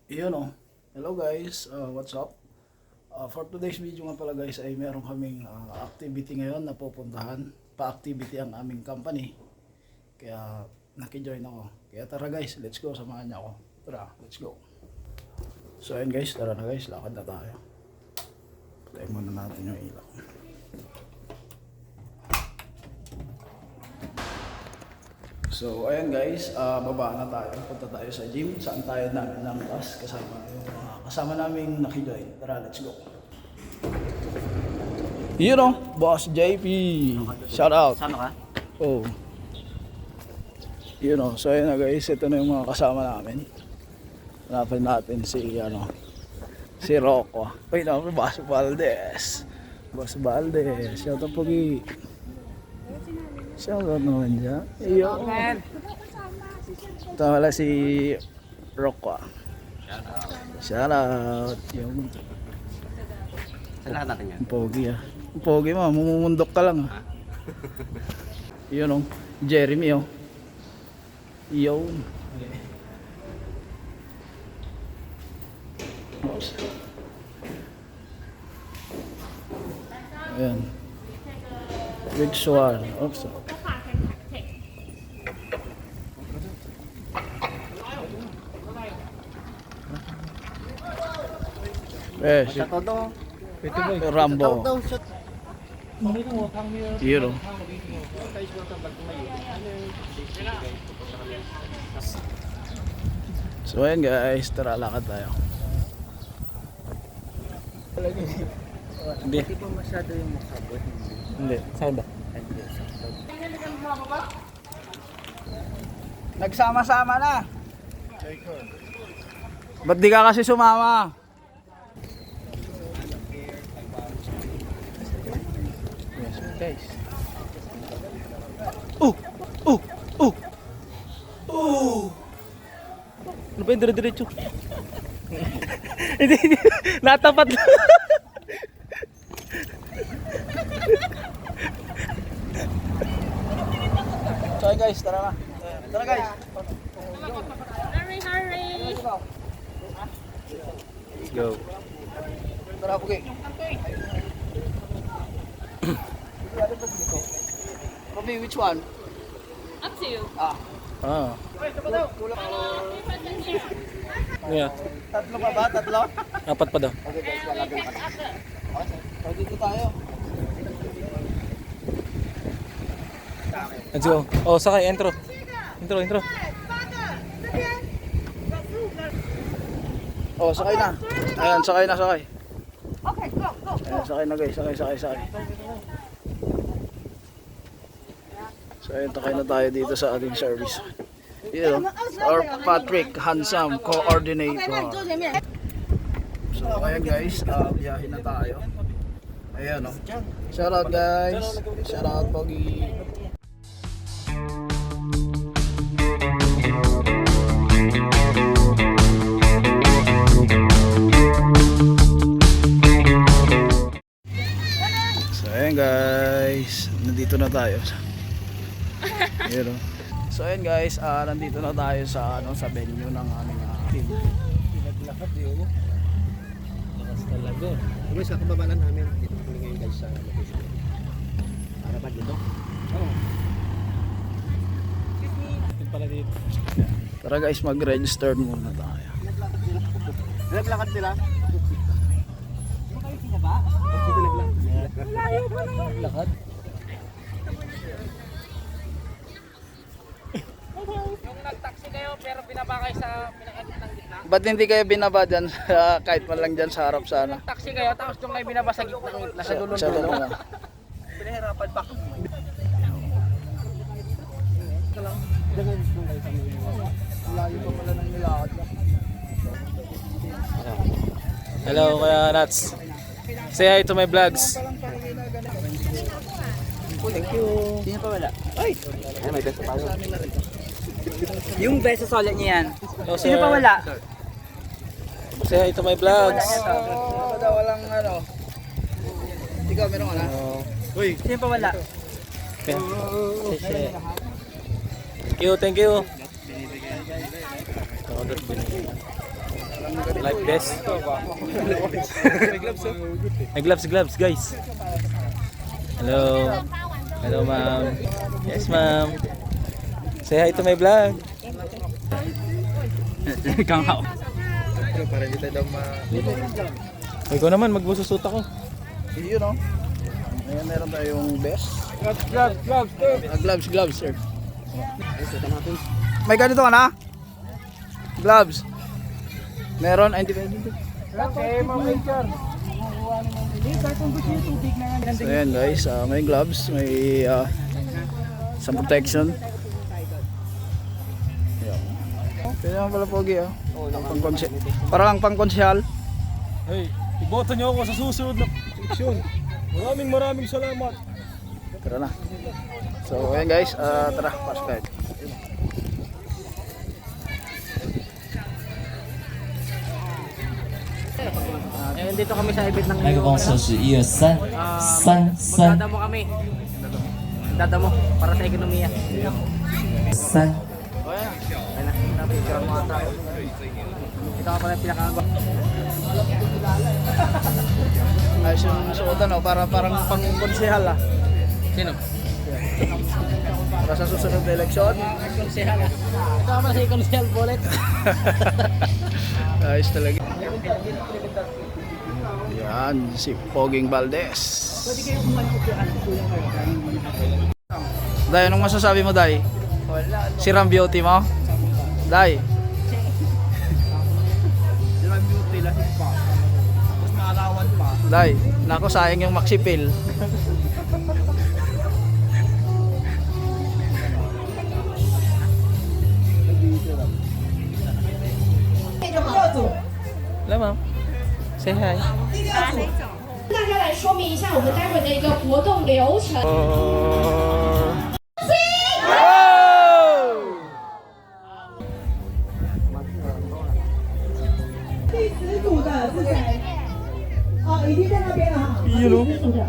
Yun o. Hello guys, what's up? For today's video nga pala guys ay meron kaming activity ngayon na pupuntahan. Pa-activity ang aming company. Kaya nakijoin ako. Kaya tara guys, let's go, samahan niyo ako. Tara, let's go. So ayun guys, tara na guys, lakad na tayo. Patayin muna natin yung ilaw. So ayan guys, baba na tayo. Punta tayo sa gym. Saan tayo namin ng class kasama yung kasama naming nakijoin. Tara, let's go. Yun o, Boss JP. Shout out. Sama ka? Oh. Yun o, so ayun na guys, ito na yung mga kasama namin. Hanapin natin si si Rocco. Uy na, Boss Valdez. Boss Valdez. Shout out Pogi. Shout out naman dyan. Iyo. Ito wala si Rocco. Shout out. Yung Saan natin yan? Pogi Pogi mo, mumundok ka lang Yun o, Jeremy o. Yun. Ayan. Which one? Oops. Si Todo. Rambo. Yun o. So ayan guys, tara lakad tayo. Hindi. Hindi pa masyado yung makabot. Hindi. Saan ba? Nagsama-sama na. Ba't di ka kasi sumama? Yes, guys. Oh! Ano ba yung dire-diretso? Hindi. Natapat lang. So guys, tara na. Tara guys. Hurry! Let's go. Tara Pugi. Robbie, which one? Up to you. Ah. Yeah. Tatlo pa ba? Tatlo? Apat pa daw. Okay guys, And we pick up the... so dito tayo. Let's go. Oh, sakay. Intro. Oh, sakay na. Ayan, sakay na. Okay, go. Ayan, sakay na guys, sakay. So ayun, takay na tayo dito sa ating service. Dito, or Patrick Handsome, coordinator. So ayan guys, biyahe na tayo. Ayan o. Shout out guys. Shout out Pogi. So ayan guys, nandito na tayo. Ayan o. So ayan guys, nandito na tayo sa sa venue ng aming team. Pinaglakad yun. Lakas talaga. Guys, kakababalan namin. Dito kami ngayon guys sa location. Para ba dito? Oo. Dito pala dito. Tara guys, mag-register muna tayo. Naglakad sila? Dito ba? Dito naglakad. Layo pa na. Naglakad? Yung nag-taxi kayo pero binaba kayo sa pinakit ng gitna. Ba't hindi kayo binaba dyan kahit man lang dyan sa harap sana? Taxi kayo tapos yung kayo binaba sa gitna sa dulo. Sa dulo na. Pinahirapan pa. Layo pa pala ng nilakad na. Hello, Kuya Nats. Say hi to my vlogs. Thank you. Sino pa wala? Ay, may best pa. Yung beses ulit niya yan. Oh, Sino pa wala? Say hi to my vlogs. Walang Ikaw, meron ka na? Sino pa wala? Thank you. Alam Like this. May gloves guys. Hello. Hello ma'am. Yes ma'am. Say hi to my vlog. Kang hao. Para dito daw ikaw naman magbususot ako. Yun o. Ayan, meron tayong best. Gloves, sir. May ganito ka na? Gloves. Meron, ay hindi. So ayan guys, may gloves, may sa protection. Kaya naman pala pogi parang pang-konsyal. Hey, iboto niyo ako sa susunod na eleksyon. Maraming salamat. Tara na. So ayan guys, tara, pasok tayo. Dito kami sa ibit ng 麦克风测试123 3 Dadamo kami. Dadamo para sa ekonomiya. 3 Ito ka pala pinakagawa. Ayos yung suotan parang pang-konsehal Sino? Para sa susunod na eleksyon. Konsehal ah. Ito ka pala sa konsehal bullet. Ayos talaga. Yan, si Poging Valdez. Day, anong masasabi mo, Day? Si Ram Beauty mo? Day? Day, nako sayang yung Maxipil. Hello ma'am. Say hi. 大家来说明一下我们待会的一个活动流程。 第十组的是谁？哦，已经在那边了哈。第十组的。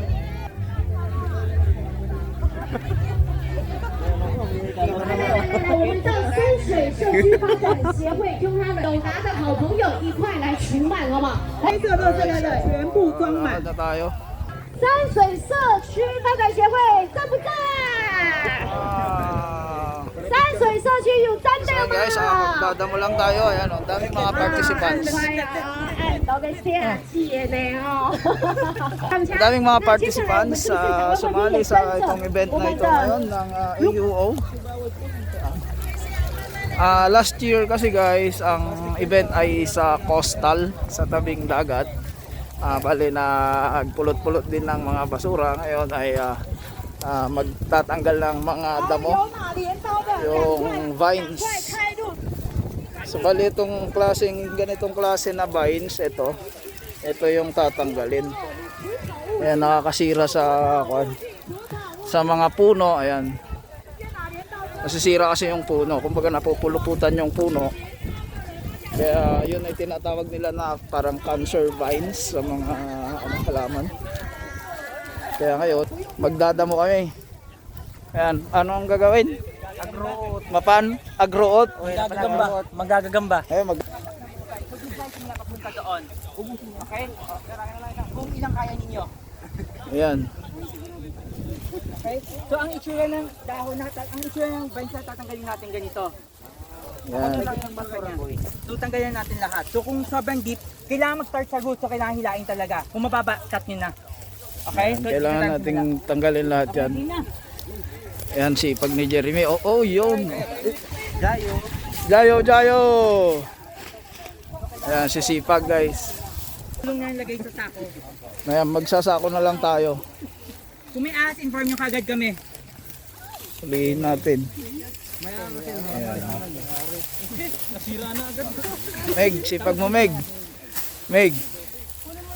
我们的松水社区发展协会跟他们有拿的好朋友一块来除螨，好不好？黑色的这个的全部装满。 Na tayo. 山水社区发展协会在不在？山水社区有站 So 的 guys, 吗？ magdadamo lang tayo. Ayan, ang daming mga participants. 都被下气呢哦。 Ang daming mga participants sumali sa itong event na ito ngayon ng AUO. Last year kasi guys, ang event ay sa coastal, sa tabing dagat. Bali na agpulot-pulot din ng mga basura. Ngayon ay magtatanggal ng mga damo, yung vines. So bali itong ganitong klase na vines, ito yung tatanggalin. Ayan, nakakasira sa mga puno. Ayan, nasisira kasi yung puno, kumbaga napupuluputan yung puno. Kaya yun ay tinatawag nila na parang cancer vines sa mga halaman. Kaya ngayon magdadamo kami. Ayan, ano ang gagawin? Agroot. Mapan? Agroot? Magagagamba. Ayun, Papunta doon. Okay? Kung ilang kaya ninyo. Ayan. Okay? So ang itsura ng dahon natin, ang itsura ng vines na tatanggalin natin ganito. Ayan. So tanggalin natin lahat. So kung sobrang deep, kailangan mag-start sa root. So kailangan hilain talaga. Kung mababa, cut nyo na. Okay? Ayan, kailangan nating tanggalin lahat yan. Ayan, sipag ni Jeremy. Oh, yun. Jayo. Ayan, sisipag guys. Tulong na ilagay sa sako. Ayan, magsasako na lang tayo. Kung may ahas, inform nyo kagad kami. Sabihin natin. Meg, sipag mo Meg. Meg.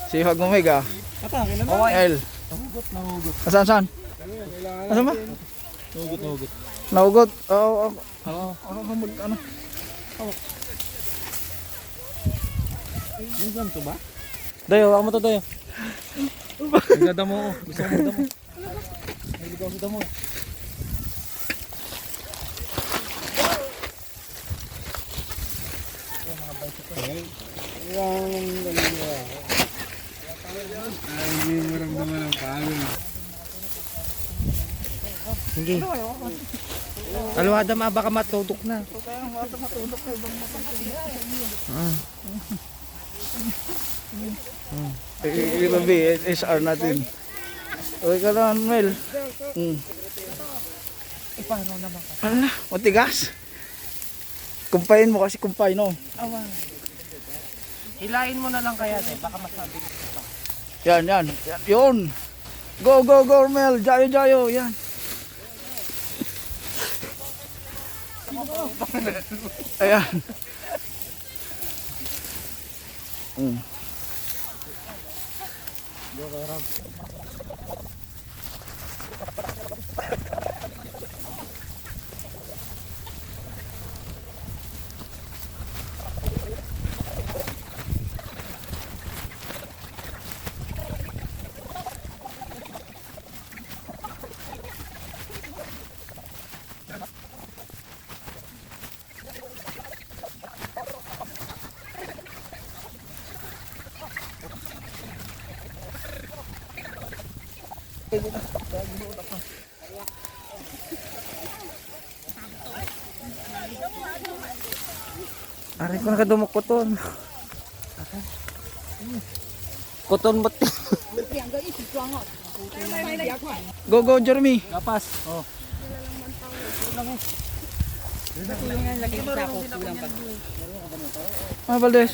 Sipag mo Meg ah. El. Saan? Asan ba? Nahugot. Oo. Ano? Dayo, ako mo to dayo. Nagdadamo ko. Gusto ko magdamo. Nagdadamo sa damo. Sige. Aluhada ma, baka matudok na. Ilabi, SR natin. Okay ka naman, Mel. Paano naman ka? Ano na, matigas. Kumpayin mo kasi kumpay, no? Hilain mo na lang kaya, baka masabi. Yan, yan. Yan, yun. Go, go, go, Mel. Jayo, jayo. Yan. Ayan. Aray ko nakadumok koton. Koton mo. Go, go, Jeremy. Lapas. Oh. Kulang yan, lagay sa ako. Kulang pa. Ah, Valdez.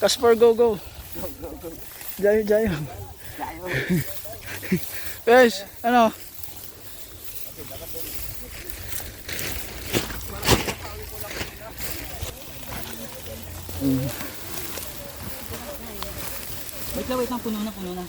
Kasper, go, go. Jayo, jayo. Guys, ano? Wait lang, puno na, puno na.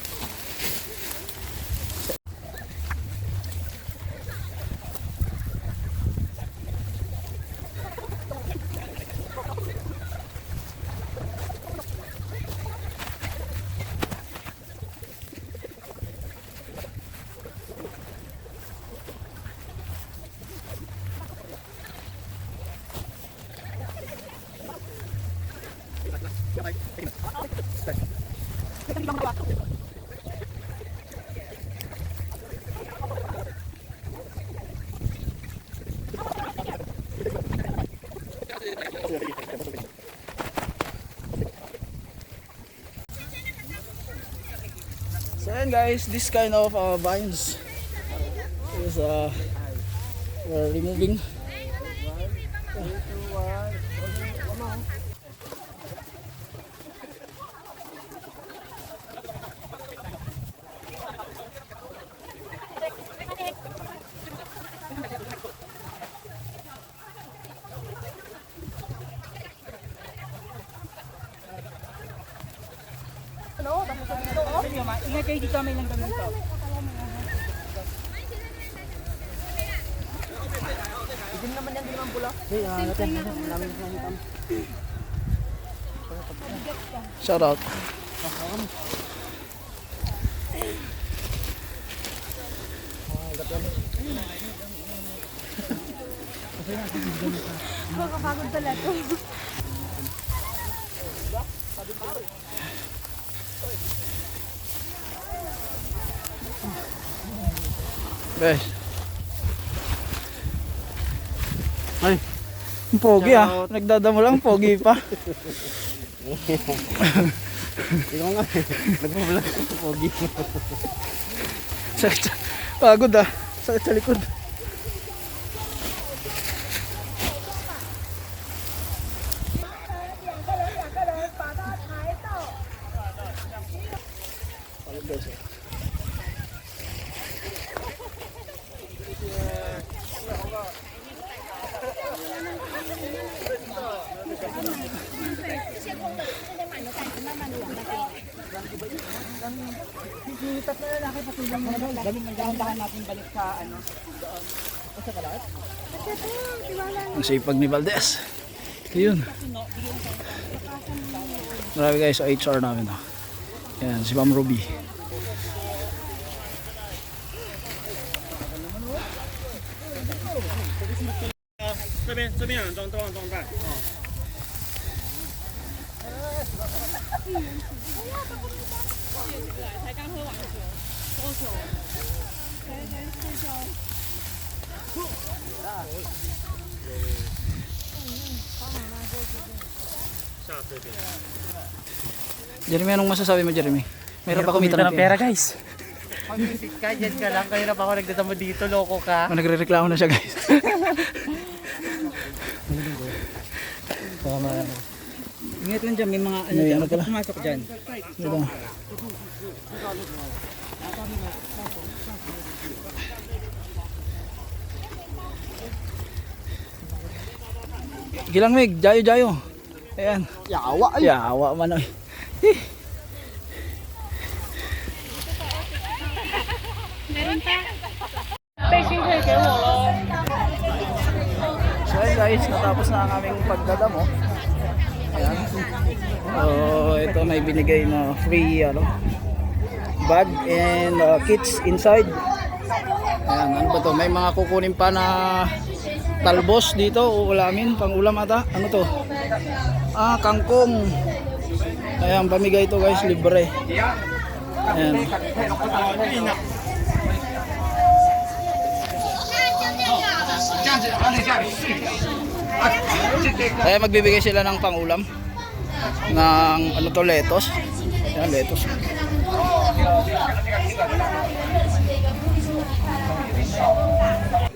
So yan guys, this kind of vines is we're removing. Ingat kayo dito, may lang kami dito. Shout out. Guys. Ay, ang pogi ah. Nagdadamo lang, pogi pa. Ikaw nga. Nagpapalag sa pogi. Pagod ah. Sakit sa likod. Dahan-dahan natin balik sa ano. Ang sipag ni Valdez. Yun. Marami guys sa HR namin. Oh. Yan, si Ma'am Ruby. 才刚喝完酒，多久？才睡觉。 Jeremy, anong masasabi mo, Jeremy? Meron pa kumita ng pera, guys. Pag-visit ka, dyan ka lang. Kaya na pa ako nagdadamo dito, loko ka. Nagre-reklamo na siya, guys. Ingat lang dyan, may mga ano May dyan. ano pala? Pumasok dyan. Ito. Gilang jayo jayo. Ayan. Yawa ay. Yawa man ay. So ayun guys, natapos na ang aming pagdadamo. Ayan. Ito may binigay na free bag and kits inside. Ayan, ano ba to? May mga kukunin pa na talbos dito, uulamin, pang ulam ata. Ano to? Kangkong. Ayan, pamigay ito guys, libre. Ayan. Ayan, magbibigay sila ng pangulam ng ano to, lettuce. Ayan, lettuce.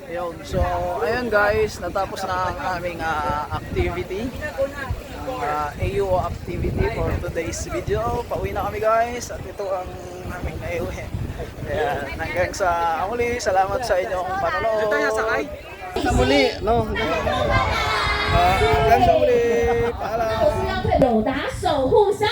Ayun, so ayun guys, natapos na ang aming activity, AUO activity for today's video. Pauwi na kami guys at ito ang aming naiuwi. Ayan, hanggang sa muli, salamat sa inyong panonood. Sa muli, no? Hanggang sa muli, paalam. 友达守护相